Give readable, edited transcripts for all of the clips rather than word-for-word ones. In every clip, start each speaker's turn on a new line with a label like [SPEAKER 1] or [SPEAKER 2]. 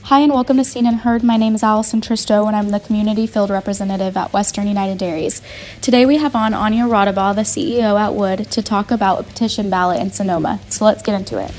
[SPEAKER 1] Hi and welcome to Seen and Heard. My name is Allison Tristao and I'm the Community Field Representative at Western United Dairies. Today we have on Anja Raudabaugh, the CEO at Wood, to talk about a petition ballot in Sonoma. So let's get into it.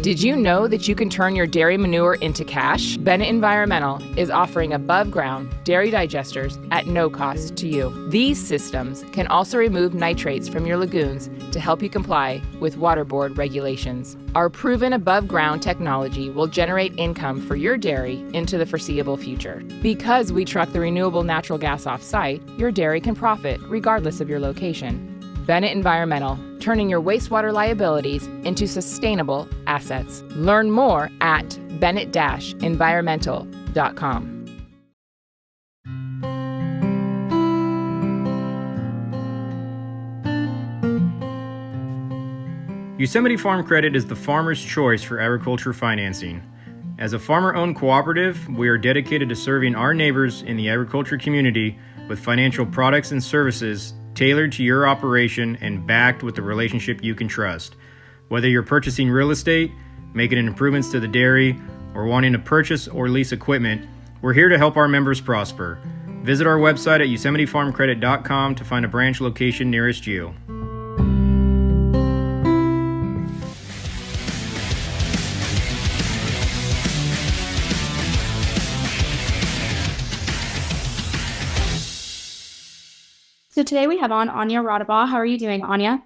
[SPEAKER 2] Did you know that you can turn your dairy manure into cash? Bennett Environmental is offering above-ground dairy digesters at no cost to you. These systems can also remove nitrates from your lagoons to help you comply with water board regulations. Our proven above-ground technology will generate income for your dairy into the foreseeable future. Because we truck the renewable natural gas off-site, your dairy can profit regardless of your location. Bennett Environmental, turning your wastewater liabilities into sustainable assets. Learn more at bennett-environmental.com.
[SPEAKER 3] Yosemite Farm Credit is the farmer's choice for agriculture financing. As a farmer-owned cooperative, we are dedicated to serving our neighbors in the agriculture community with financial products and services tailored to your operation and backed with a relationship you can trust. Whether you're purchasing real estate, making improvements to the dairy, or wanting to purchase or lease equipment, we're here to help our members prosper. Visit our website at yosemitefarmcredit.com to find a branch location nearest you.
[SPEAKER 1] So today we have on Anja Raudabaugh. How are you doing, Anja?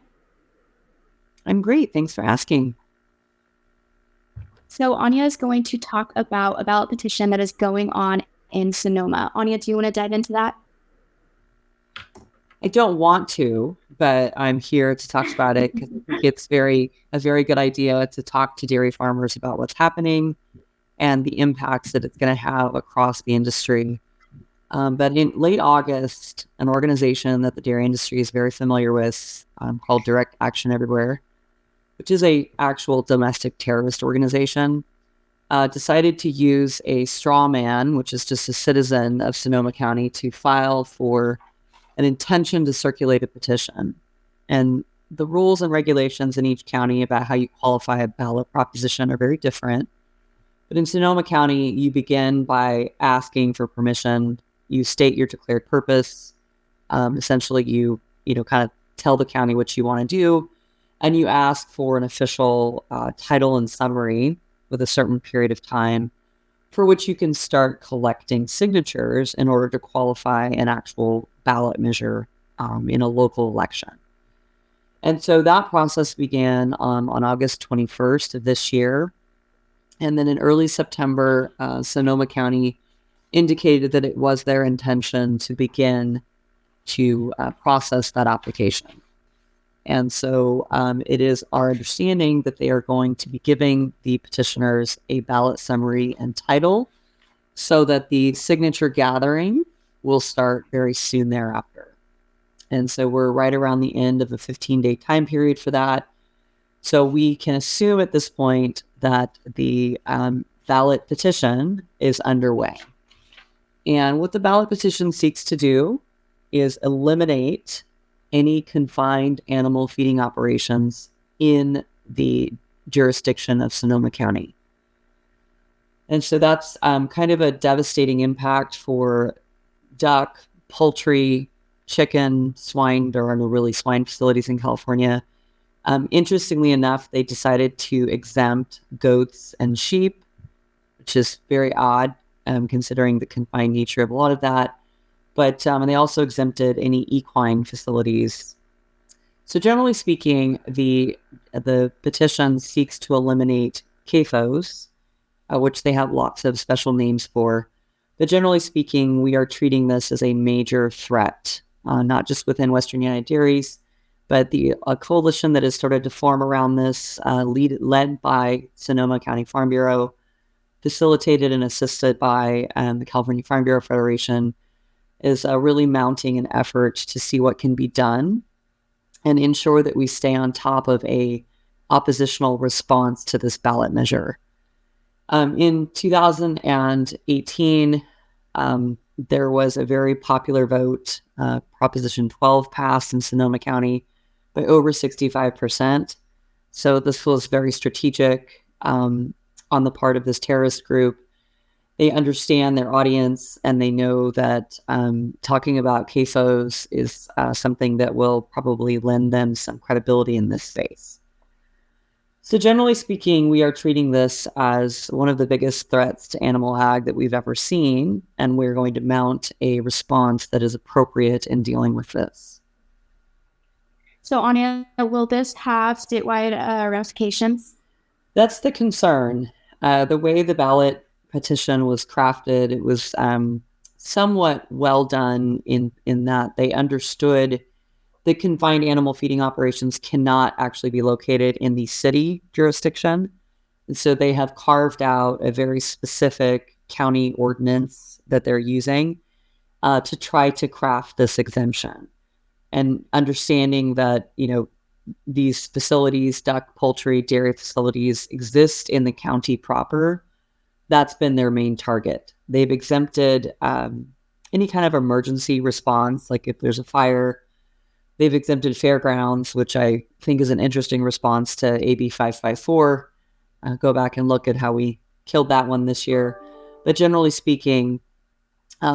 [SPEAKER 4] I'm great. Thanks for asking.
[SPEAKER 1] So Anja is going to talk about a ballot petition that is going on in Sonoma. Anja, do you want to dive into that?
[SPEAKER 4] I don't want to, but I'm here to talk about it because I think it's a very good idea to talk to dairy farmers about what's happening and the impacts that it's going to have across the industry. But in late August, an organization that the dairy industry is very familiar with called Direct Action Everywhere, which is a actual domestic terrorist organization, decided to use a straw man, which is just a citizen of Sonoma County, to file for an intention to circulate a petition. And the rules and regulations in each county about how you qualify a ballot proposition are very different. But in Sonoma County, you begin by asking for permission. You state your declared purpose. Essentially, you kind of tell the county what you want to do, and you ask for an official title and summary with a certain period of time for which you can start collecting signatures in order to qualify an actual ballot measure in a local election. And so that process began on August 21st of this year. And then in early September, Sonoma County indicated that it was their intention to begin to process that application. And so it is our understanding that they are going to be giving the petitioners a ballot summary and title so that the signature gathering will start very soon thereafter. And so we're right around the end of the 15-day time period for that. So we can assume at this point that the ballot petition is underway. And what the ballot petition seeks to do is eliminate any confined animal feeding operations in the jurisdiction of Sonoma County. And so that's kind of a devastating impact for duck, poultry, chicken, swine. There are no really swine facilities in California. Interestingly enough, they decided to exempt goats and sheep, which is very odd. Considering the confined nature of a lot of that. But and they also exempted any equine facilities. So generally speaking, the petition seeks to eliminate CAFOs, which they have lots of special names for. But generally speaking, we are treating this as a major threat, not just within Western United Dairies, but a coalition that has started to form around this, led by Sonoma County Farm Bureau, facilitated and assisted by the California Farm Bureau Federation, is really mounting an effort to see what can be done and ensure that we stay on top of a oppositional response to this ballot measure. In 2018, there was a very popular vote. Proposition 12 passed in Sonoma County by over 65%. So this was very strategic on the part of this terrorist group. They understand their audience, and they know that talking about CAFOs is something that will probably lend them some credibility in this space. So generally speaking, we are treating this as one of the biggest threats to animal ag that we've ever seen, and we're going to mount a response that is appropriate in dealing with this.
[SPEAKER 1] So, Anja, will this have statewide ramifications?
[SPEAKER 4] That's the concern. The way the ballot petition was crafted, it was somewhat well done in that they understood the confined animal feeding operations cannot actually be located in the city jurisdiction. And so they have carved out a very specific county ordinance that they're using to try to craft this exemption. And understanding that, these facilities, duck, poultry, dairy facilities exist in the county proper, that's been their main target. They've exempted any kind of emergency response, like if there's a fire. They've exempted fairgrounds, which I think is an interesting response to AB 554. Go back and look at how we killed that one this year. But generally speaking,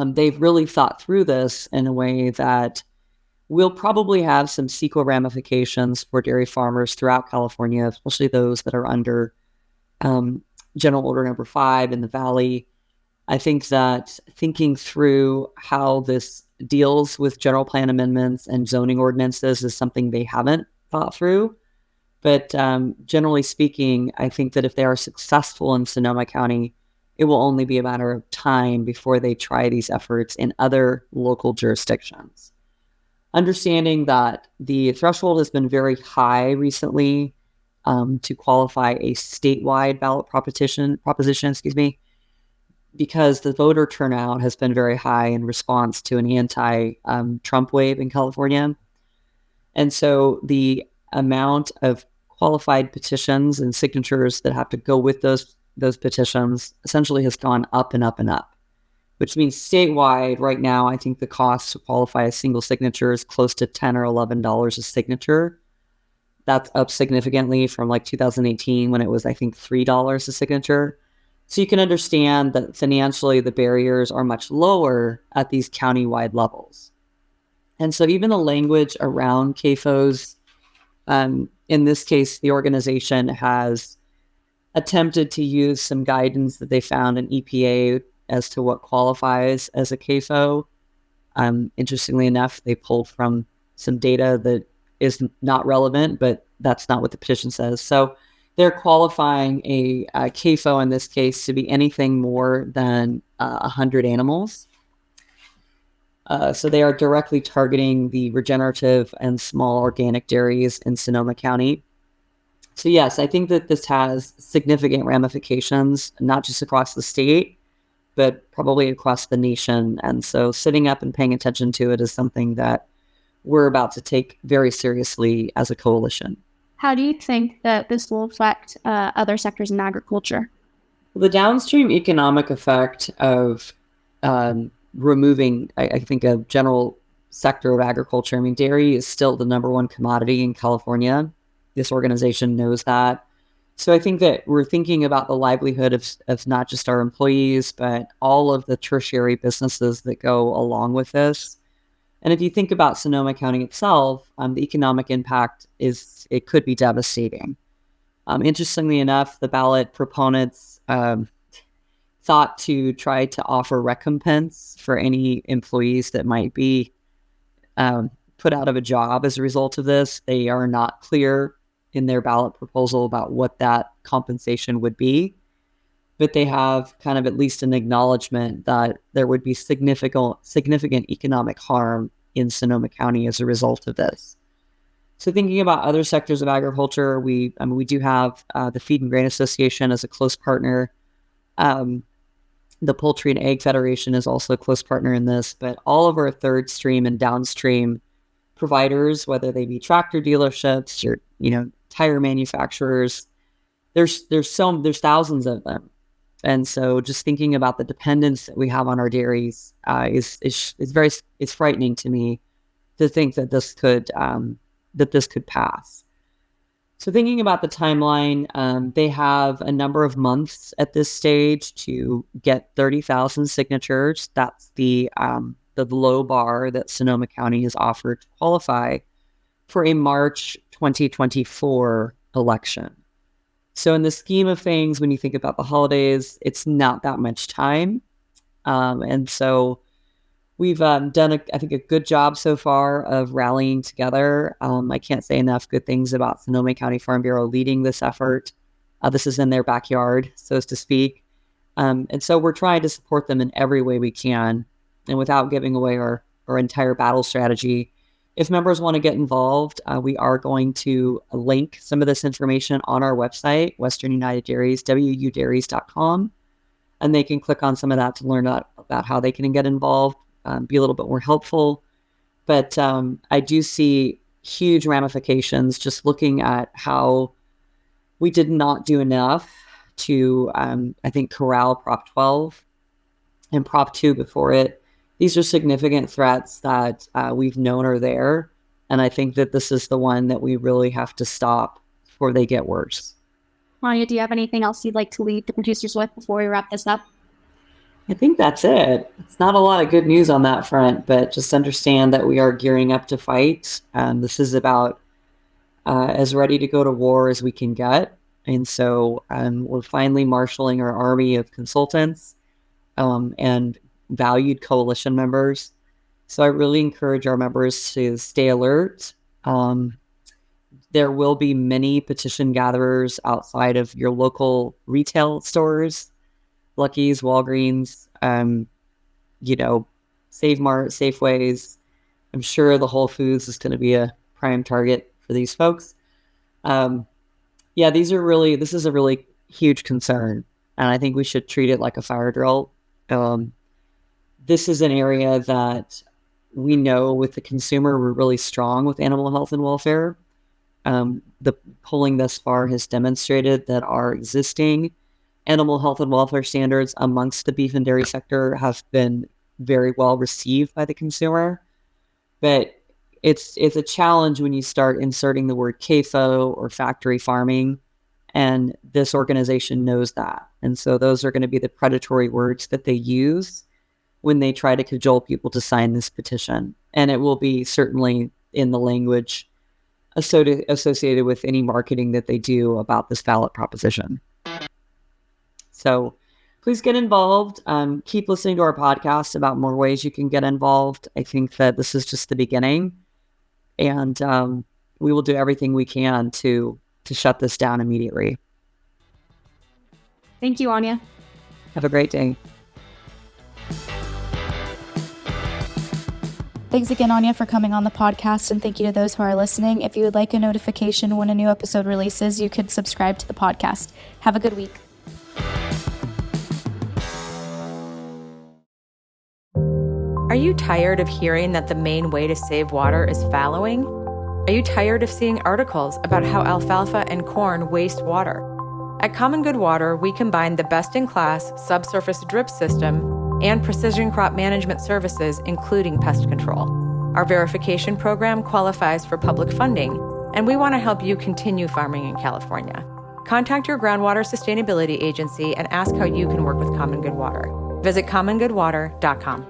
[SPEAKER 4] they've really thought through this in a way that will probably have some CEQA ramifications for dairy farmers throughout California, especially those that are under General Order Number 5 in the Valley. I think that thinking through how this deals with general plan amendments and zoning ordinances is something they haven't thought through. But generally speaking, I think that if they are successful in Sonoma County, it will only be a matter of time before they try these efforts in other local jurisdictions. Understanding that the threshold has been very high recently to qualify a statewide ballot proposition, because the voter turnout has been very high in response to an anti-Trump wave in California. And so the amount of qualified petitions and signatures that have to go with those petitions essentially has gone up and up and up, which means statewide right now, I think the cost to qualify a single signature is close to $10 or $11 a signature. That's up significantly from like 2018 when it was, I think, $3 a signature. So you can understand that financially the barriers are much lower at these county-wide levels. And so even the language around CAFOs, in this case, the organization has attempted to use some guidance that they found in EPA as to what qualifies as a CAFO. Interestingly enough, they pulled from some data that is not relevant, but that's not what the petition says. So they're qualifying a CAFO in this case to be anything more than 100 animals. So they are directly targeting the regenerative and small organic dairies in Sonoma County. So yes, I think that this has significant ramifications, not just across the state, but probably across the nation. And so sitting up and paying attention to it is something that we're about to take very seriously as a coalition.
[SPEAKER 1] How do you think that this will affect other sectors in agriculture?
[SPEAKER 4] The downstream economic effect of removing, I think, a general sector of agriculture. I mean, dairy is still the number one commodity in California. This organization knows that. So I think that we're thinking about the livelihood of not just our employees, but all of the tertiary businesses that go along with this. And if you think about Sonoma County itself, the economic impact it could be devastating. Interestingly enough, the ballot proponents thought to try to offer recompense for any employees that might be put out of a job as a result of this. They are not clear in their ballot proposal about what that compensation would be, but they have kind of at least an acknowledgement that there would be significant economic harm in Sonoma County as a result of this. So thinking about other sectors of agriculture, we do have the Feed and Grain Association as a close partner. The Poultry and Egg Federation is also a close partner in this, but all of our third stream and downstream providers, whether they be tractor dealerships or tire manufacturers, there's thousands of them. And so just thinking about the dependence that we have on our dairies is frightening to me to think that this could pass. So thinking about the timeline, they have a number of months at this stage to get 30,000 signatures. That's the low bar that Sonoma County has offered to qualify for a March 2024 election. So in the scheme of things, when you think about the holidays, it's not that much time. And so we've done, I think, a good job so far of rallying together. I can't say enough good things about Sonoma County Farm Bureau leading this effort. This is in their backyard, so to speak. And so we're trying to support them in every way we can, and without giving away our entire battle strategy. If members want to get involved, we are going to link some of this information on our website, Western United Dairies, wudairies.com, and they can click on some of that to learn about how they can get involved, be a little bit more helpful. But I do see huge ramifications just looking at how we did not do enough to, I think, corral Prop 12 and Prop 2 before it. These are significant threats that we've known are there. And I think that this is the one that we really have to stop before they get worse.
[SPEAKER 5] Anja, do you have anything else you'd like to leave the producers with before we wrap this up?
[SPEAKER 4] I think that's it. It's not a lot of good news on that front, but just understand that we are gearing up to fight. This is about as ready to go to war as we can get. And so we're finally marshaling our army of consultants and valued coalition members. So I really encourage our members to stay alert. There will be many petition gatherers outside of your local retail stores, Lucky's, Walgreens, Save Mart, Safeways. I'm sure the Whole Foods is going to be a prime target for these folks. This is a really huge concern, and I think we should treat it like a fire drill. This is an area that we know with the consumer, we're really strong with animal health and welfare. The polling thus far has demonstrated that our existing animal health and welfare standards amongst the beef and dairy sector have been very well received by the consumer. But it's a challenge when you start inserting the word CAFO or factory farming, and this organization knows that. And so those are going to be the predatory words that they use when they try to cajole people to sign this petition. And it will be certainly in the language associated with any marketing that they do about this ballot proposition. So please get involved. Keep listening to our podcast about more ways you can get involved. I think that this is just the beginning. And we will do everything we can to shut this down immediately.
[SPEAKER 5] Thank you, Anja.
[SPEAKER 4] Have a great day.
[SPEAKER 1] Thanks again, Anja, for coming on the podcast, and thank you to those who are listening. If you would like a notification when a new episode releases, you could subscribe to the podcast. Have a good week.
[SPEAKER 6] Are you tired of hearing that the main way to save water is fallowing? Are you tired of seeing articles about how alfalfa and corn waste water? At Common Good Water, we combine the best-in-class subsurface drip system and precision crop management services, including pest control. Our verification program qualifies for public funding, and we want to help you continue farming in California. Contact your groundwater sustainability agency and ask how you can work with Common Good Water. Visit commongoodwater.com.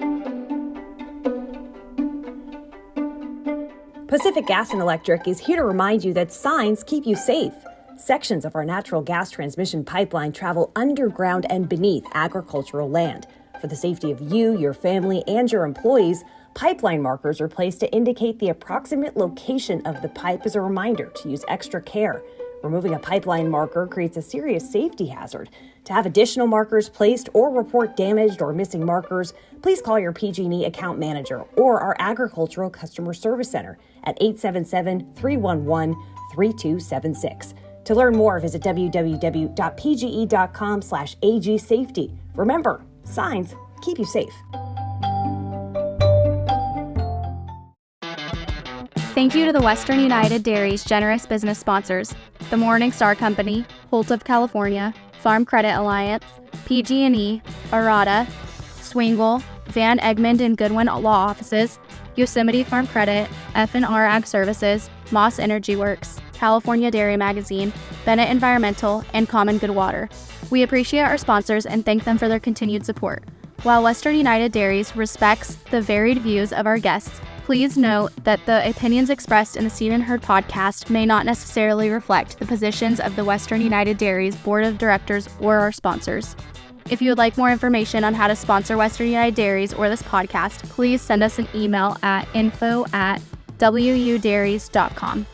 [SPEAKER 7] Pacific Gas and Electric is here to remind you that signs keep you safe. Sections of our natural gas transmission pipeline travel underground and beneath agricultural land. For the safety of you, your family, and your employees, pipeline markers are placed to indicate the approximate location of the pipe as a reminder to use extra care. Removing a pipeline marker creates a serious safety hazard. To have additional markers placed or report damaged or missing markers, please call your PG&E account manager or our agricultural customer service center at 877-311-3276. To learn more, visit www.pge.com/agsafety. Remember, signs keep you safe.
[SPEAKER 1] Thank you to the Western United Dairies generous business sponsors, the Morning Star Company, Holt of California, Farm Credit Alliance, PG&E, Arata, Swingle, Van Egmond and Goodwin Law Offices, Yosemite Farm Credit, F&R Ag Services, Moss Energy Works, California Dairy Magazine, Bennett Environmental, and Common Good Water. We appreciate our sponsors and thank them for their continued support. While Western United Dairies respects the varied views of our guests, please note that the opinions expressed in the Seen and Heard podcast may not necessarily reflect the positions of the Western United Dairies Board of Directors or our sponsors. If you would like more information on how to sponsor Western United Dairies or this podcast, please send us an email at info@wudairies.com.